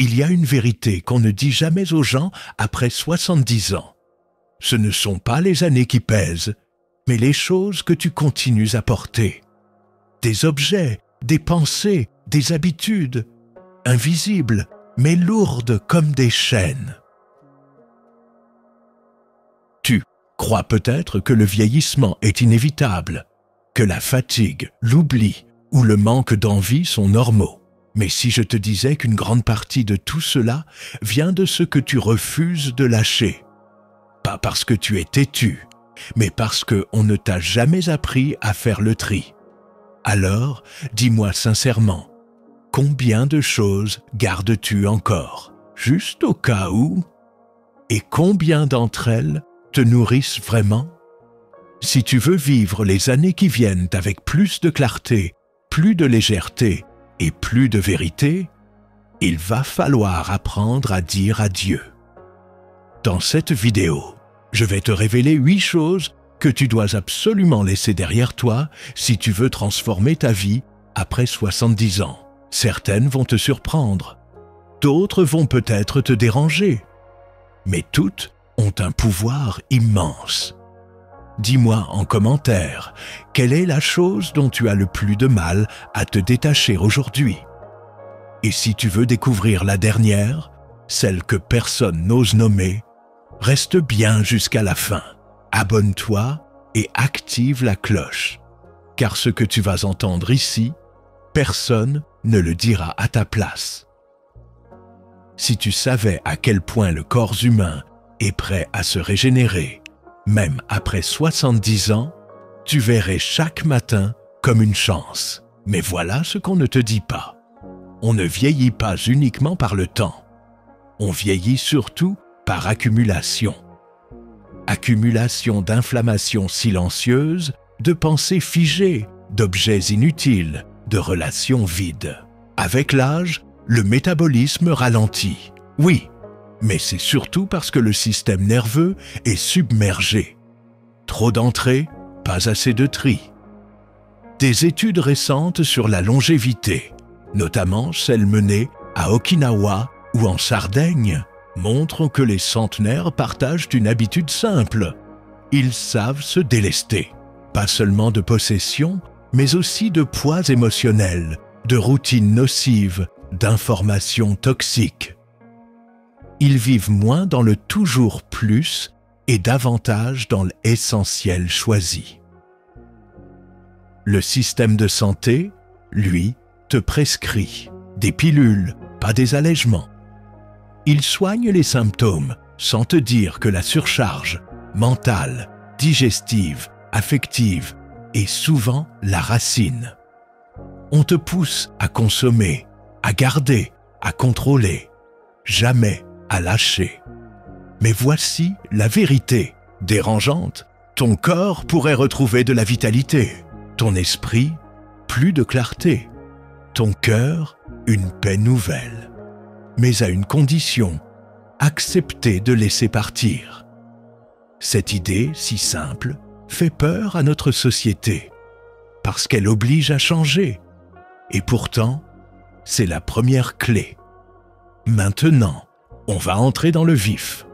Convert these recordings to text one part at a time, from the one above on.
Il y a une vérité qu'on ne dit jamais aux gens après 70 ans. Ce ne sont pas les années qui pèsent, mais les choses que tu continues à porter. Des objets, des pensées, des habitudes, invisibles, mais lourdes comme des chaînes. Tu crois peut-être que le vieillissement est inévitable, que la fatigue, l'oubli ou le manque d'envie sont normaux. Mais si je te disais qu'une grande partie de tout cela vient de ce que tu refuses de lâcher, pas parce que tu es têtu, mais parce qu'on ne t'a jamais appris à faire le tri. Alors, dis-moi sincèrement, combien de choses gardes-tu encore, juste au cas où? Et combien d'entre elles te nourrissent vraiment? Si tu veux vivre les années qui viennent avec plus de clarté, plus de légèreté et plus de vérité, il va falloir apprendre à dire adieu. Dans cette vidéo, je vais te révéler 8 choses que tu dois absolument laisser derrière toi si tu veux transformer ta vie après 70 ans. Certaines vont te surprendre, d'autres vont peut-être te déranger, mais toutes ont un pouvoir immense. Dis-moi en commentaire, quelle est la chose dont tu as le plus de mal à te détacher aujourd'hui? Et si tu veux découvrir la dernière, celle que personne n'ose nommer, reste bien jusqu'à la fin. Abonne-toi et active la cloche, car ce que tu vas entendre ici, personne ne le dira à ta place. Si tu savais à quel point le corps humain est prêt à se régénérer, même après 70 ans, tu verrais chaque matin comme une chance. Mais voilà ce qu'on ne te dit pas. On ne vieillit pas uniquement par le temps. On vieillit surtout par accumulation. Accumulation d'inflammations silencieuses, de pensées figées, d'objets inutiles, de relations vides. Avec l'âge, le métabolisme ralentit. Oui, mais c'est surtout parce que le système nerveux est submergé. Trop d'entrées, pas assez de tri. Des études récentes sur la longévité, notamment celles menées à Okinawa ou en Sardaigne, montrent que les centenaires partagent une habitude simple. Ils savent se délester, pas seulement de possessions, mais aussi de poids émotionnels, de routines nocives, d'informations toxiques. Ils vivent moins dans le toujours plus et davantage dans l'essentiel choisi. Le système de santé, lui, te prescrit des pilules, pas des allègements. Il soigne les symptômes sans te dire que la surcharge mentale, digestive, affective est souvent la racine. On te pousse à consommer, à garder, à contrôler, jamais à lâcher. Mais voici la vérité dérangeante. Ton corps pourrait retrouver de la vitalité, ton esprit, plus de clarté, ton cœur, une paix nouvelle. Mais à une condition, accepter de laisser partir. Cette idée, si simple, fait peur à notre société, parce qu'elle oblige à changer. Et pourtant, c'est la première clé. Maintenant, on va entrer dans le vif.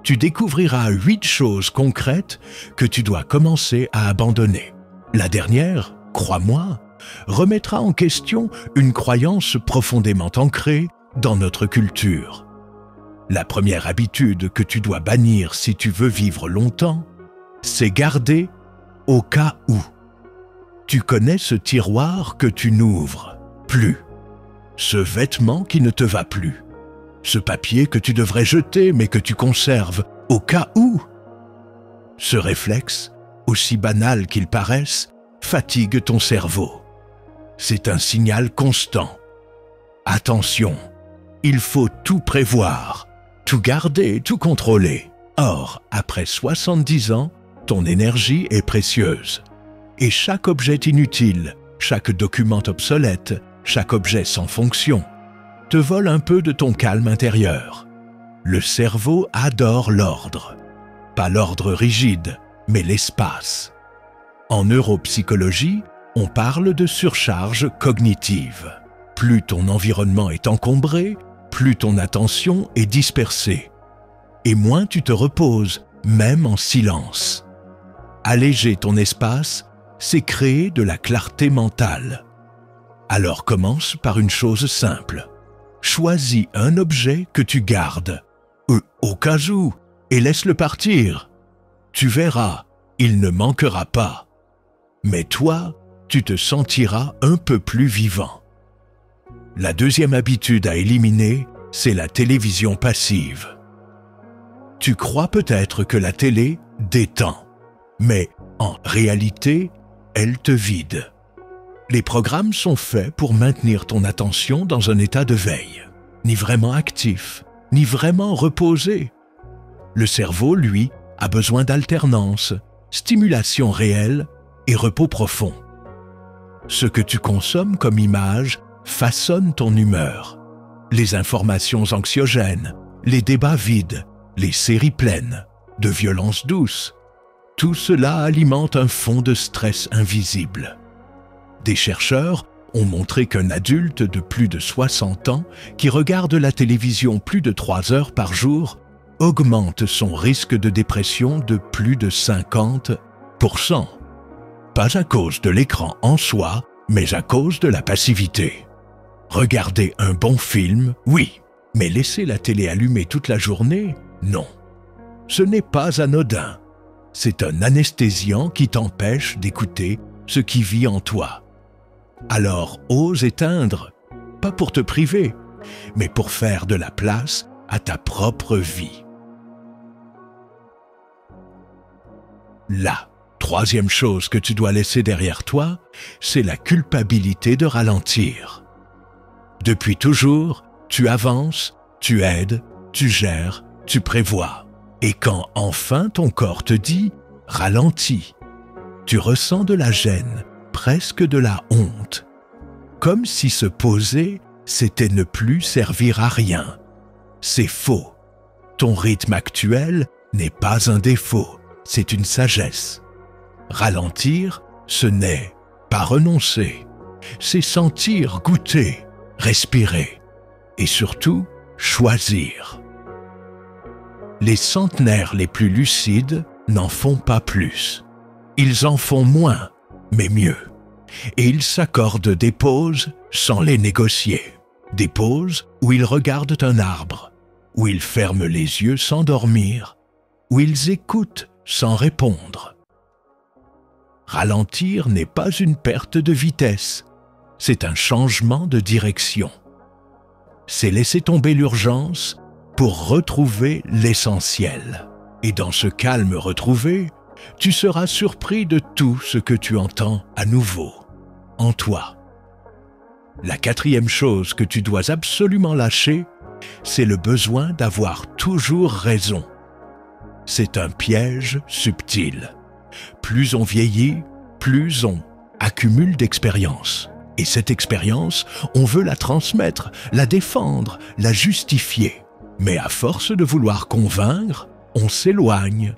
Tu découvriras 8 choses concrètes que tu dois commencer à abandonner. La dernière, crois-moi, remettra en question une croyance profondément ancrée dans notre culture. La première habitude que tu dois bannir si tu veux vivre longtemps, c'est garder au cas où. Tu connais ce tiroir que tu n'ouvres plus, ce vêtement qui ne te va plus, ce papier que tu devrais jeter mais que tu conserves au cas où. Ce réflexe, aussi banal qu'il paraisse, fatigue ton cerveau. C'est un signal constant. Attention, il faut tout prévoir, tout garder, tout contrôler. Or, après 70 ans, ton énergie est précieuse. Et chaque objet inutile, chaque document obsolète, chaque objet sans fonction, te vole un peu de ton calme intérieur. Le cerveau adore l'ordre. Pas l'ordre rigide, mais l'espace. En neuropsychologie, on parle de surcharge cognitive. Plus ton environnement est encombré, plus ton attention est dispersée, et moins tu te reposes, même en silence. Alléger ton espace, c'est créer de la clarté mentale. Alors commence par une chose simple. Choisis un objet que tu gardes, au cas où, et laisse-le partir. Tu verras, il ne manquera pas. Mais toi, tu te sentiras un peu plus vivant. La deuxième habitude à éliminer, c'est la télévision passive. Tu crois peut-être que la télé détend, mais en réalité, elle te vide. Les programmes sont faits pour maintenir ton attention dans un état de veille, ni vraiment actif, ni vraiment reposé. Le cerveau, lui, a besoin d'alternance, stimulation réelle et repos profond. Ce que tu consommes comme image façonne ton humeur. Les informations anxiogènes, les débats vides, les séries pleines, de violences douces, tout cela alimente un fond de stress invisible. Des chercheurs ont montré qu'un adulte de plus de 60 ans qui regarde la télévision plus de 3 heures par jour augmente son risque de dépression de plus de 50%. Pas à cause de l'écran en soi, mais à cause de la passivité. Regarder un bon film, oui, mais laisser la télé allumée toute la journée, non. Ce n'est pas anodin. C'est un anesthésiant qui t'empêche d'écouter ce qui vit en toi. Alors ose éteindre, pas pour te priver, mais pour faire de la place à ta propre vie. La troisième chose que tu dois laisser derrière toi, c'est la culpabilité de ralentir. Depuis toujours, tu avances, tu aides, tu gères, tu prévois. Et quand enfin ton corps te dit « ralentis », tu ressens de la gêne, presque de la honte. Comme si se poser, c'était ne plus servir à rien. C'est faux. Ton rythme actuel n'est pas un défaut, c'est une sagesse. Ralentir, ce n'est pas renoncer, c'est sentir, goûter, respirer et surtout choisir. Les centenaires les plus lucides n'en font pas plus. Ils en font moins, mais mieux. Et ils s'accordent des pauses sans les négocier. Des pauses où ils regardent un arbre, où ils ferment les yeux sans dormir, où ils écoutent sans répondre. Ralentir n'est pas une perte de vitesse, c'est un changement de direction. C'est laisser tomber l'urgence pour retrouver l'essentiel. Et dans ce calme retrouvé, tu seras surpris de tout ce que tu entends à nouveau, en toi. La quatrième chose que tu dois absolument lâcher, c'est le besoin d'avoir toujours raison. C'est un piège subtil. Plus on vieillit, plus on accumule d'expérience. Et cette expérience, on veut la transmettre, la défendre, la justifier. Mais à force de vouloir convaincre, on s'éloigne.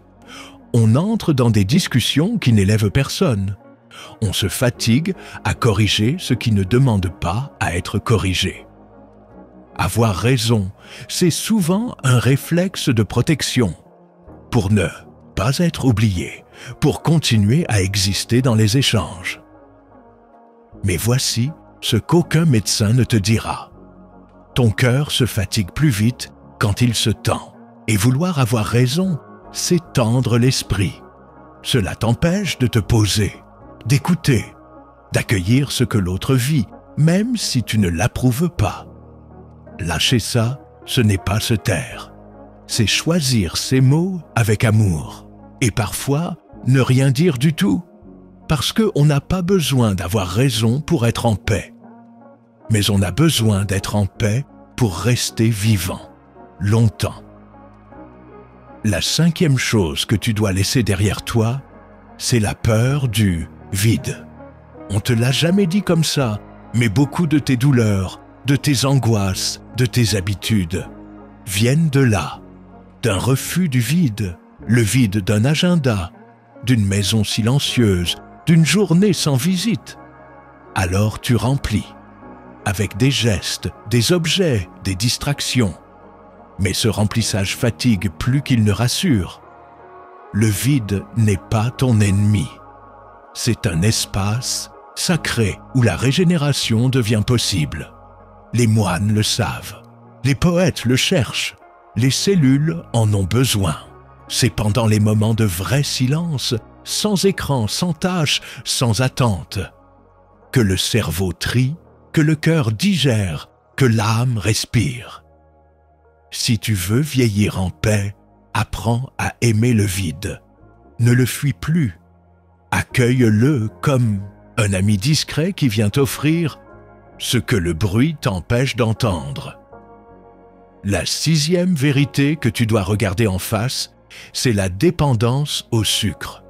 On entre dans des discussions qui n'élèvent personne. On se fatigue à corriger ce qui ne demande pas à être corrigé. Avoir raison, c'est souvent un réflexe de protection, pour ne pas être oublié, pour continuer à exister dans les échanges. Mais voici ce qu'aucun médecin ne te dira. Ton cœur se fatigue plus vite quand il se tend, et vouloir avoir raison, c'est tendre l'esprit. Cela t'empêche de te poser, d'écouter, d'accueillir ce que l'autre vit, même si tu ne l'approuves pas. Lâcher ça, ce n'est pas se taire. C'est choisir ses mots avec amour. Et parfois, ne rien dire du tout. Parce qu'on n'a pas besoin d'avoir raison pour être en paix. Mais on a besoin d'être en paix pour rester vivant, longtemps. La cinquième chose que tu dois laisser derrière toi, c'est la peur du vide. On te l'a jamais dit comme ça, mais beaucoup de tes douleurs, de tes angoisses, de tes habitudes viennent de là, d'un refus du vide, le vide d'un agenda, d'une maison silencieuse, d'une journée sans visite. Alors tu remplis. avec des gestes, des objets, des distractions. Mais ce remplissage fatigue plus qu'il ne rassure. Le vide n'est pas ton ennemi. C'est un espace sacré où la régénération devient possible. Les moines le savent, les poètes le cherchent, les cellules en ont besoin. C'est pendant les moments de vrai silence, sans écran, sans tâche, sans attente, que le cerveau trie, que le cœur digère, que l'âme respire. Si tu veux vieillir en paix, apprends à aimer le vide. Ne le fuis plus. Accueille-le comme un ami discret qui vient t'offrir ce que le bruit t'empêche d'entendre. La 6e vérité que tu dois regarder en face, c'est la dépendance au sucre.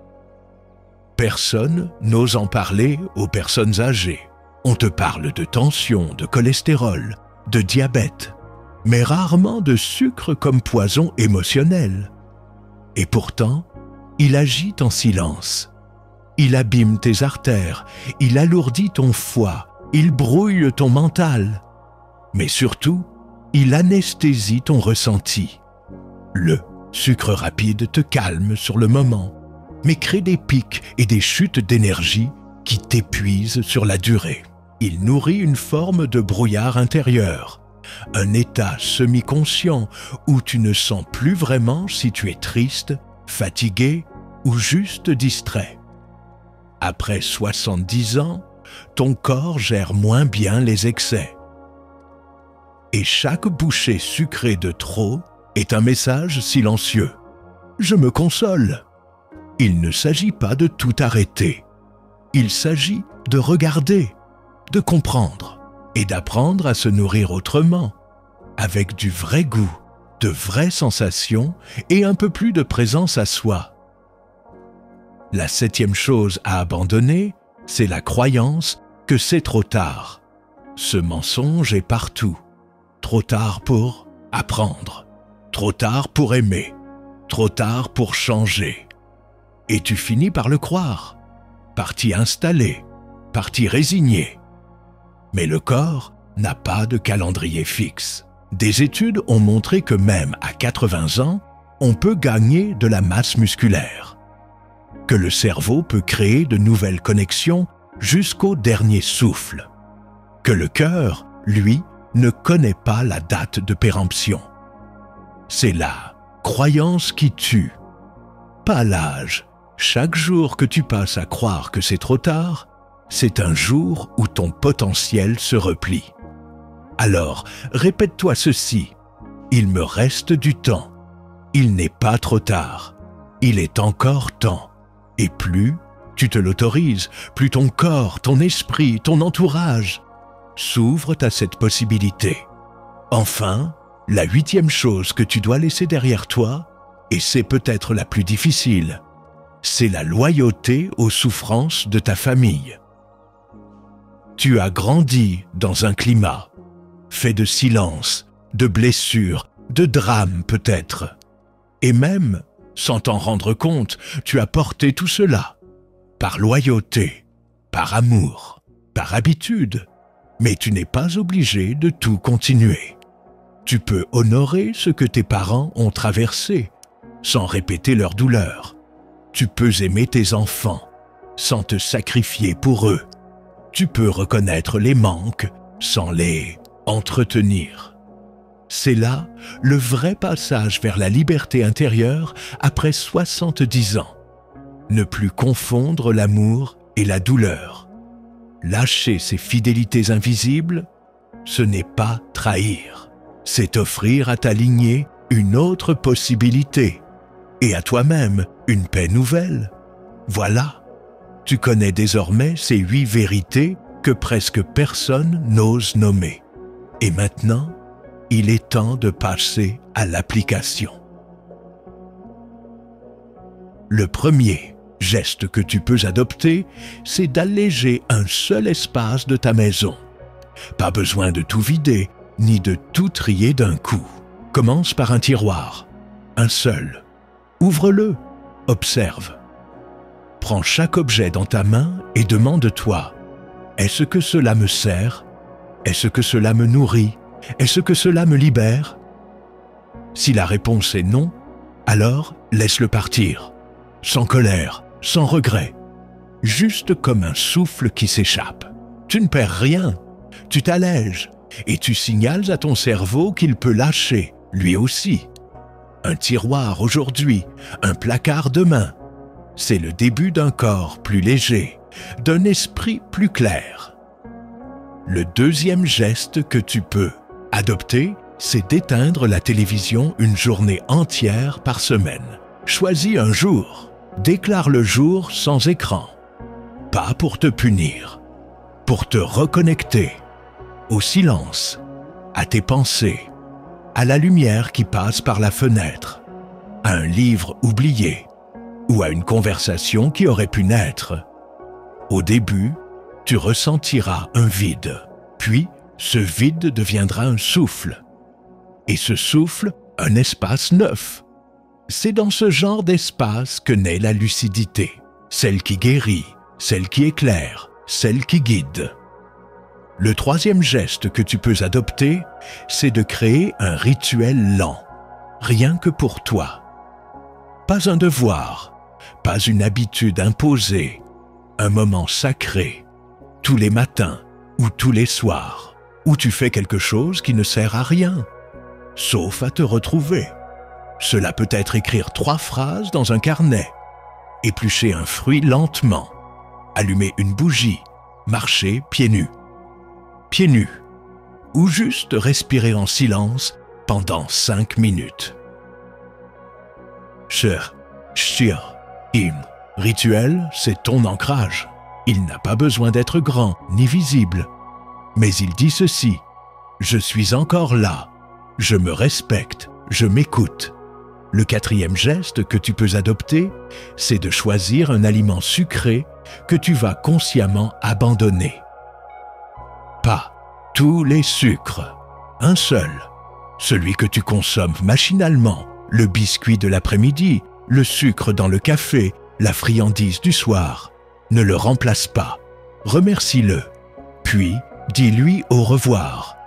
Personne n'ose en parler aux personnes âgées. On te parle de tension, de cholestérol, de diabète, mais rarement de sucre comme poison émotionnel. Et pourtant, il agit en silence. Il abîme tes artères, il alourdit ton foie, il brouille ton mental. Mais surtout, il anesthésie ton ressenti. Le sucre rapide te calme sur le moment, mais crée des pics et des chutes d'énergie qui t'épuisent sur la durée. Il nourrit une forme de brouillard intérieur, un état semi-conscient où tu ne sens plus vraiment si tu es triste, fatigué ou juste distrait. Après 70 ans, ton corps gère moins bien les excès. Et chaque bouchée sucrée de trop est un message silencieux. Je me console. Il ne s'agit pas de tout arrêter. Il s'agit de regarder, de comprendre et d'apprendre à se nourrir autrement, avec du vrai goût, de vraies sensations et un peu plus de présence à soi. La 7e chose à abandonner, c'est la croyance que c'est trop tard. Ce mensonge est partout. Trop tard pour apprendre, trop tard pour aimer, trop tard pour changer. Et tu finis par le croire, par t'y installer, par t'y résigner. Mais le corps n'a pas de calendrier fixe. Des études ont montré que même à 80 ans, on peut gagner de la masse musculaire, que le cerveau peut créer de nouvelles connexions jusqu'au dernier souffle, que le cœur, lui, ne connaît pas la date de péremption. C'est la croyance qui tue, pas l'âge. Chaque jour que tu passes à croire que c'est trop tard, c'est un jour où ton potentiel se replie. Alors, répète-toi ceci: il me reste du temps. Il n'est pas trop tard. Il est encore temps. Et plus tu te l'autorises, plus ton corps, ton esprit, ton entourage s'ouvrent à cette possibilité. Enfin, la 8e chose que tu dois laisser derrière toi, et c'est peut-être la plus difficile, c'est la loyauté aux souffrances de ta famille. Tu as grandi dans un climat fait de silence, de blessures, de drames peut-être. Et même, sans t'en rendre compte, tu as porté tout cela, par loyauté, par amour, par habitude. Mais tu n'es pas obligé de tout continuer. Tu peux honorer ce que tes parents ont traversé, sans répéter leur douleur. Tu peux aimer tes enfants, sans te sacrifier pour eux. Tu peux reconnaître les manques, sans les entretenir. C'est là le vrai passage vers la liberté intérieure après 70 ans. Ne plus confondre l'amour et la douleur. Lâcher ses fidélités invisibles, ce n'est pas trahir. C'est offrir à ta lignée une autre possibilité et à toi-même une paix nouvelle. Voilà, tu connais désormais ces 8 vérités que presque personne n'ose nommer. Et maintenant, il est temps de passer à l'application. Le premier geste que tu peux adopter, c'est d'alléger un seul espace de ta maison. Pas besoin de tout vider, ni de tout trier d'un coup. Commence par un tiroir, un seul. Ouvre-le, observe. Prends chaque objet dans ta main et demande-toi: est-ce que cela me sert? Est-ce que cela me nourrit? Est-ce que cela me libère? Si la réponse est non, alors laisse-le partir, sans colère, sans regret, juste comme un souffle qui s'échappe. Tu ne perds rien, tu t'allèges et tu signales à ton cerveau qu'il peut lâcher, lui aussi. Un tiroir aujourd'hui, un placard demain. C'est le début d'un corps plus léger, d'un esprit plus clair. Le deuxième geste que tu peux adopter, c'est d'éteindre la télévision une journée entière par semaine. Choisis un jour, déclare le jour sans écran. Pas pour te punir, pour te reconnecter au silence, à tes pensées, à la lumière qui passe par la fenêtre, à un livre oublié ou à une conversation qui aurait pu naître. Au début, tu ressentiras un vide, puis ce vide deviendra un souffle. Et ce souffle, un espace neuf. C'est dans ce genre d'espace que naît la lucidité, celle qui guérit, celle qui éclaire, celle qui guide. Le troisième geste que tu peux adopter, c'est de créer un rituel lent, rien que pour toi. Pas un devoir, pas une habitude imposée, un moment sacré, tous les matins ou tous les soirs, où tu fais quelque chose qui ne sert à rien, sauf à te retrouver. Cela peut être écrire 3 phrases dans un carnet, éplucher un fruit lentement, allumer une bougie, marcher pieds nus, ou juste respirer en silence pendant 5 minutes. Cher, rituel, c'est ton ancrage. Il n'a pas besoin d'être grand ni visible. Mais il dit ceci: je suis encore là, je me respecte, je m'écoute. Le quatrième geste que tu peux adopter, c'est de choisir un aliment sucré que tu vas consciemment abandonner. Pas tous les sucres, un seul, celui que tu consommes machinalement, le biscuit de l'après-midi, le sucre dans le café, la friandise du soir. Ne le remplace pas, remercie-le, puis dis-lui au revoir.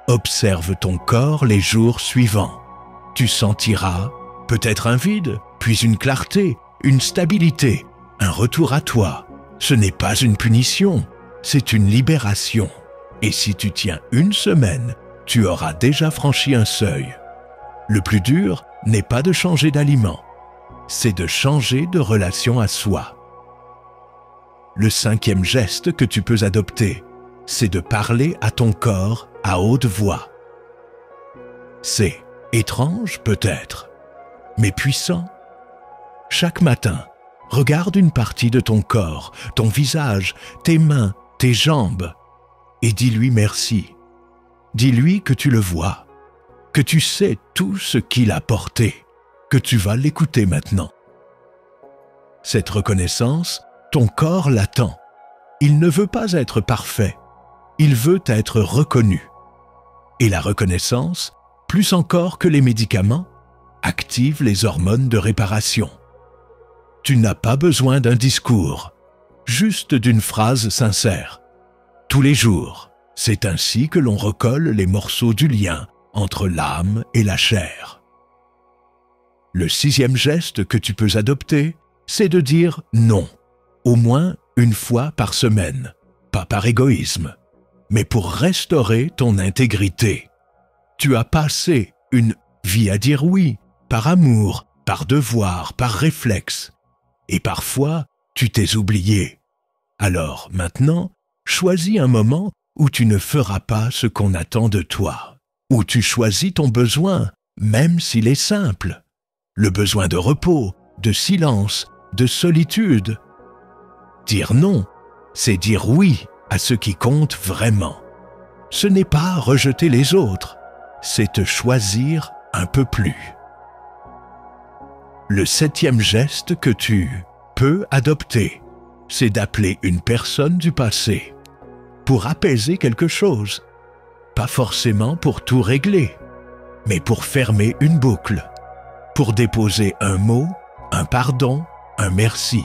Observe ton corps les jours suivants. Tu sentiras peut-être un vide, puis une clarté, une stabilité, un retour à toi. Ce n'est pas une punition, c'est une libération. Et si tu tiens 1 semaine, tu auras déjà franchi un seuil. Le plus dur n'est pas de changer d'aliment, c'est de changer de relation à soi. Le 5e geste que tu peux adopter, c'est de parler à ton corps à haute voix. C'est étrange peut-être, mais puissant. Chaque matin, regarde une partie de ton corps, ton visage, tes mains, tes jambes, et dis-lui merci. Dis-lui que tu le vois, que tu sais tout ce qu'il a porté, que tu vas l'écouter maintenant. Cette reconnaissance, ton corps l'attend. Il ne veut pas être parfait, il veut être reconnu. Et la reconnaissance, plus encore que les médicaments, active les hormones de réparation. Tu n'as pas besoin d'un discours, juste d'une phrase sincère. Tous les jours, c'est ainsi que l'on recolle les morceaux du lien entre l'âme et la chair. Le 6e geste que tu peux adopter, c'est de dire non, au moins 1 fois par semaine, pas par égoïsme, mais pour restaurer ton intégrité. Tu as passé une vie à dire oui, par amour, par devoir, par réflexe. Et parfois, tu t'es oublié. Alors maintenant, choisis un moment où tu ne feras pas ce qu'on attend de toi, où tu choisis ton besoin, même s'il est simple. Le besoin de repos, de silence, de solitude. Dire non, c'est dire oui à ce qui compte vraiment. Ce n'est pas rejeter les autres, c'est te choisir un peu plus. Le 7e geste que tu peux adopter, c'est d'appeler une personne du passé pour apaiser quelque chose, pas forcément pour tout régler, mais pour fermer une boucle, pour déposer un mot, un pardon, un merci.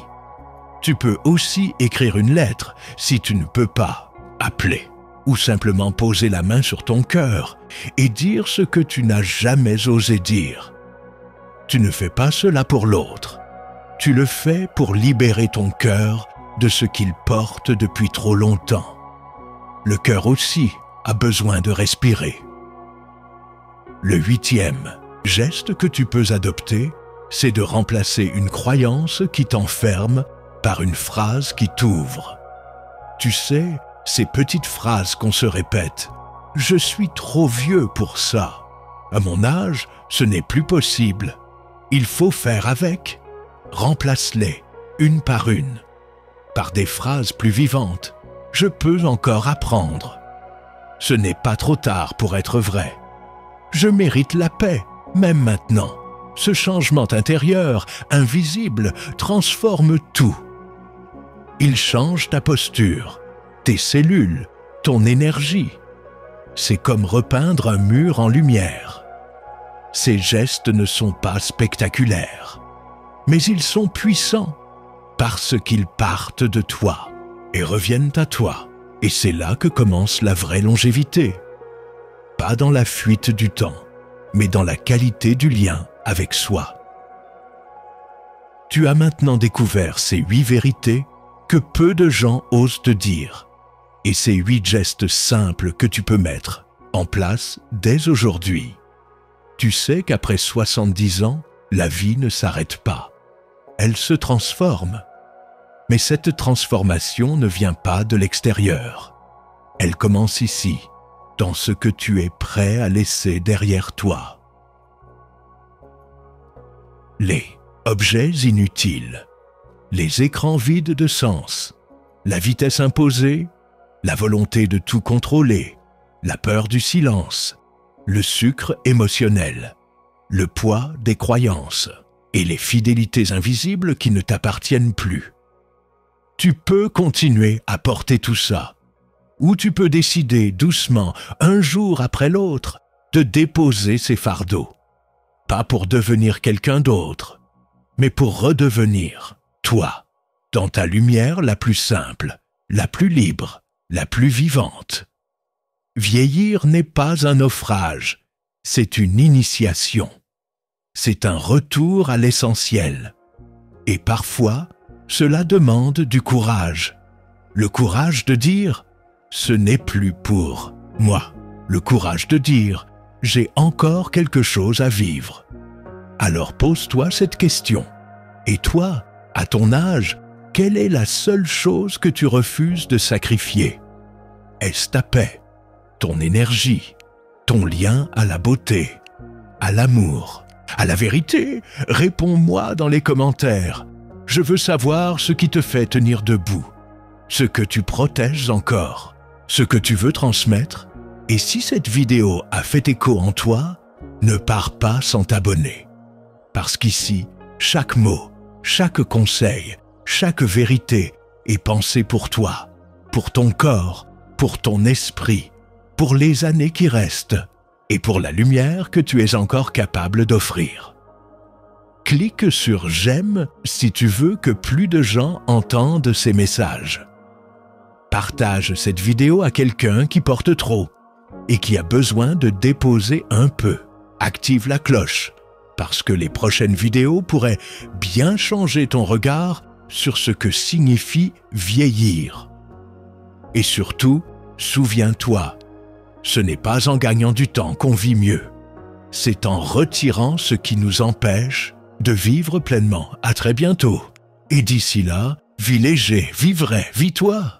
Tu peux aussi écrire une lettre si tu ne peux pas appeler, ou simplement poser la main sur ton cœur et dire ce que tu n'as jamais osé dire. Tu ne fais pas cela pour l'autre. Tu le fais pour libérer ton cœur de ce qu'il porte depuis trop longtemps. Le cœur aussi a besoin de respirer. Le 8e geste que tu peux adopter, c'est de remplacer une croyance qui t'enferme par une phrase qui t'ouvre. Tu sais, ces petites phrases qu'on se répète. « Je suis trop vieux pour ça. À mon âge, ce n'est plus possible. Il faut faire avec. » Remplace-les, une par une, par des phrases plus vivantes. « Je peux encore apprendre. » Ce n'est pas trop tard pour être vrai. « Je mérite la paix, même maintenant. » Ce changement intérieur, invisible, transforme tout. Il change ta posture, tes cellules, ton énergie. C'est comme repeindre un mur en lumière. Ces gestes ne sont pas spectaculaires, mais ils sont puissants parce qu'ils partent de toi et reviennent à toi. Et c'est là que commence la vraie longévité. Pas dans la fuite du temps, mais dans la qualité du lien avec soi. Tu as maintenant découvert ces 8 vérités que peu de gens osent te dire, et ces 8 gestes simples que tu peux mettre en place dès aujourd'hui. Tu sais qu'après 70 ans, la vie ne s'arrête pas. Elle se transforme. Mais cette transformation ne vient pas de l'extérieur. Elle commence ici, dans ce que tu es prêt à laisser derrière toi. Les objets inutiles, les écrans vides de sens, la vitesse imposée, la volonté de tout contrôler, la peur du silence, le sucre émotionnel, le poids des croyances et les fidélités invisibles qui ne t'appartiennent plus. Tu peux continuer à porter tout ça, ou tu peux décider doucement, un jour après l'autre, de déposer ces fardeaux. Pas pour devenir quelqu'un d'autre, mais pour redevenir toi, dans ta lumière la plus simple, la plus libre, la plus vivante. Vieillir n'est pas un naufrage, c'est une initiation. C'est un retour à l'essentiel. Et parfois, cela demande du courage. Le courage de dire « ce n'est plus pour moi ». Le courage de dire « j'ai encore quelque chose à vivre ». Alors pose-toi cette question. Et toi, à ton âge, quelle est la seule chose que tu refuses de sacrifier? Est-ce ta paix, ton énergie, ton lien à la beauté, à l'amour, à la vérité? Réponds-moi dans les commentaires. Je veux savoir ce qui te fait tenir debout, ce que tu protèges encore, ce que tu veux transmettre. Et si cette vidéo a fait écho en toi, ne pars pas sans t'abonner. Parce qu'ici, chaque mot, chaque conseil, chaque vérité est pensée pour toi, pour ton corps, pour ton esprit, pour les années qui restent et pour la lumière que tu es encore capable d'offrir. Clique sur « J'aime » si tu veux que plus de gens entendent ces messages. Partage cette vidéo à quelqu'un qui porte trop et qui a besoin de déposer un peu. Active la cloche, parce que les prochaines vidéos pourraient bien changer ton regard sur ce que signifie vieillir. Et surtout, souviens-toi, ce n'est pas en gagnant du temps qu'on vit mieux. C'est en retirant ce qui nous empêche de vivre pleinement. À très bientôt. Et d'ici là, vis léger, vis vrai, vis toi.